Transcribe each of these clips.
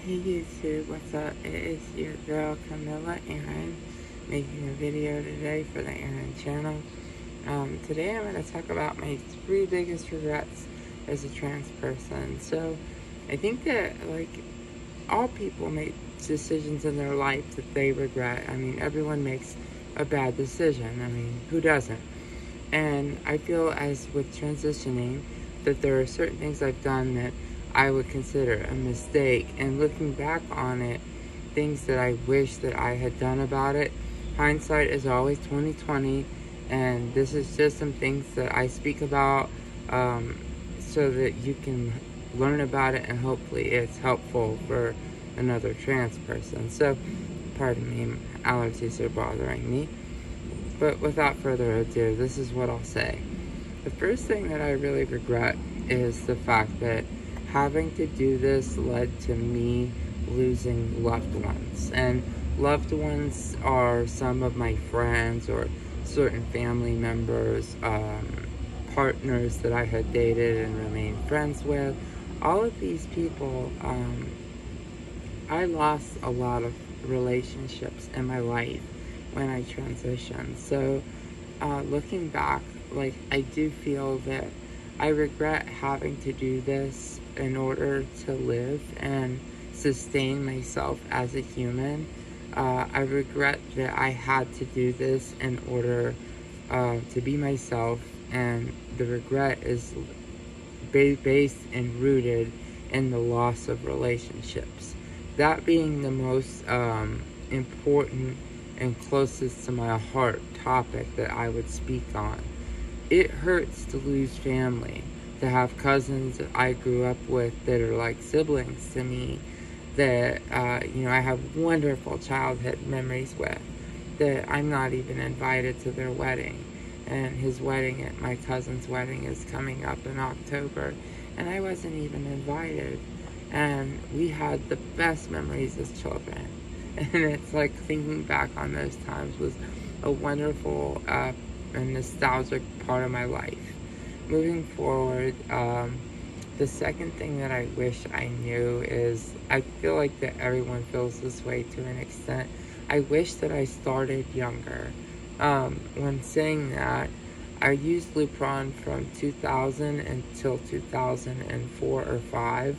Hey YouTube, what's up? It is your girl Camilla Aaron making a video today for the Aaron channel. Today I'm going to talk about my 3 biggest regrets as a trans person. So I think that all people make decisions in their life that they regret. I mean, everyone makes a bad decision. I mean, who doesn't? And I feel as with transitioning that there are certain things I've done that I would consider a mistake, and looking back on it, things that I wish that I had done about it. Hindsight is always 20/20, and this is just some things that I speak about so that you can learn about it, and hopefully it's helpful for another trans person. So, pardon me, allergies are bothering me. But without further ado, this is what I'll say. The first thing that I really regret is the fact that having to do this led to me losing loved ones. And loved ones are some of my friends or certain family members, partners that I had dated and remained friends with. All of these people, I lost a lot of relationships in my life when I transitioned. So looking back, I do feel that I regret having to do this in order to live and sustain myself as a human. I regret that I had to do this in order to be myself, and the regret is based and rooted in the loss of relationships. That being the most important and closest to my heart topic that I would speak on. It hurts to lose family, to have cousins that I grew up with that are like siblings to me, that I have wonderful childhood memories with, that I'm not even invited to their wedding. And my cousin's wedding is coming up in October, and I wasn't even invited. And we had the best memories as children. And it's like thinking back on those times was a wonderful and nostalgic part of my life. Moving forward, the second thing that I wish I knew is, I feel like that everyone feels this way to an extent. I wish that I started younger. When saying that, I used Lupron from 2000 until 2004 or 5,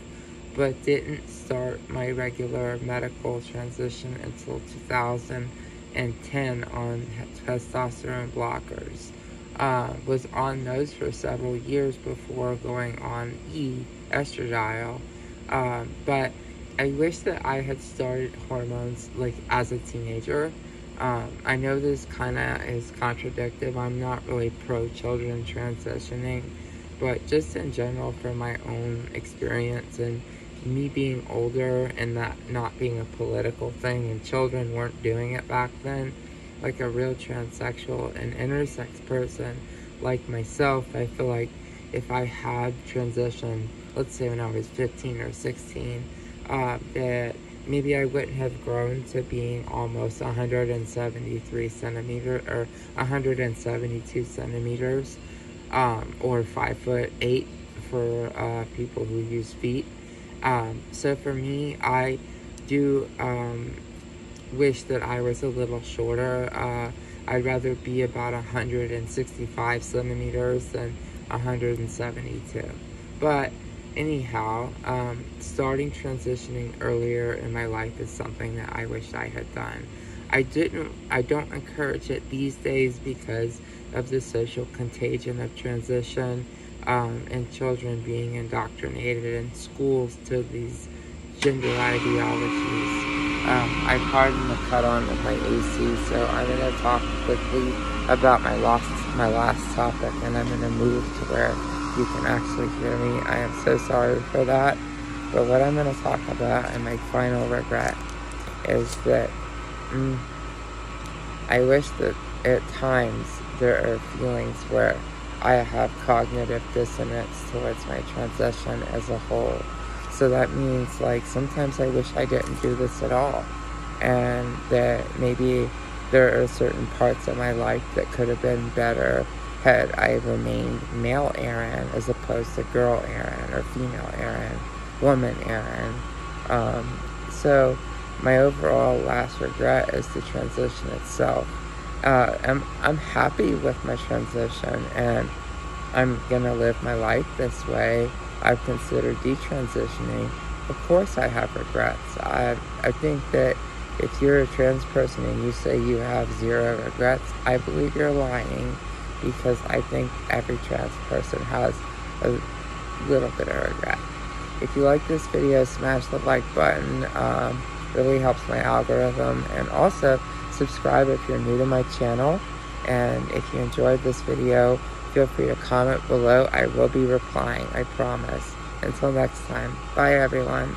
but didn't start my regular medical transition until 2010 on testosterone blockers. Was on those for several years before going on estradiol. But I wish that I had started hormones as a teenager. I know this kind of is contradictory. I'm not really pro-children transitioning, but just in general, from my own experience and me being older and that not being a political thing, and children weren't doing it back then, like a real transsexual and intersex person like myself, I feel like if I had transitioned, let's say when I was 15 or 16, that maybe I wouldn't have grown to being almost 173 centimeters or 172 centimeters, or 5'8" for people who use feet. So for me, I do wish that I was a little shorter. I'd rather be about 165 centimeters than 172. But anyhow, starting transitioning earlier in my life is something that I wish I had done. I don't encourage it these days because of the social contagion of transition, and children being indoctrinated in schools to these gender ideologies. I pardon the cut on with my AC, so I'm going to talk quickly about my last topic, and I'm going to move to where you can actually hear me. I am so sorry for that, but what I'm going to talk about and my final regret is that I wish that at times there are feelings where I have cognitive dissonance towards my transition as a whole. So that means sometimes I wish I didn't do this at all, and that maybe there are certain parts of my life that could have been better had I remained male Aaron as opposed to girl Aaron or female Aaron, woman Aaron. also, my overall last regret is the transition itself. I'm happy with my transition, and I'm gonna live my life this way. I've considered detransitioning. Of course I have regrets. I think that if you're a trans person and you say you have 0 regrets, I believe you're lying, because I think every trans person has a little bit of regret. If you like this video, smash the like button. Really helps my algorithm. And also, subscribe if you're new to my channel. And if you enjoyed this video, feel free to comment below. I will be replying, I promise. Until next time, bye everyone.